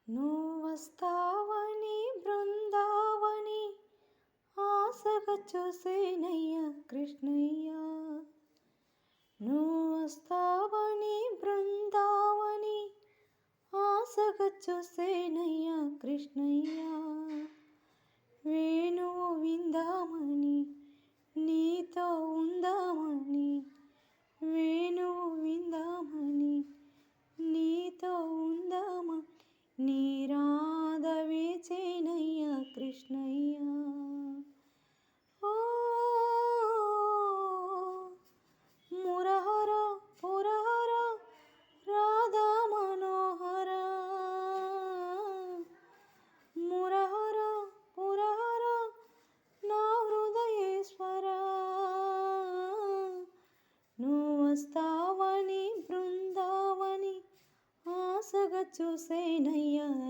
నువ్వొస్తావని బృందావని ఆశగా చూసేనయ్యా కృష్ణయ్య. నువ్వొస్తావని బృందావని ఆశగా చూసేనయ్యా కృష్ణయ్య. వేణువు విందామని నీతో ఉందామని, వేణువు విందామని నీతో ఉందామని, నీ రాధ వేచేనయ్యా కృష్ణయ్య. ఓ మురహర పురహర రాధా మనోహర, మురహర పురహర నా హృదయేశ్వర. నువ్వొస్తావని బృందావని ఆశగా చూసేనయ్యా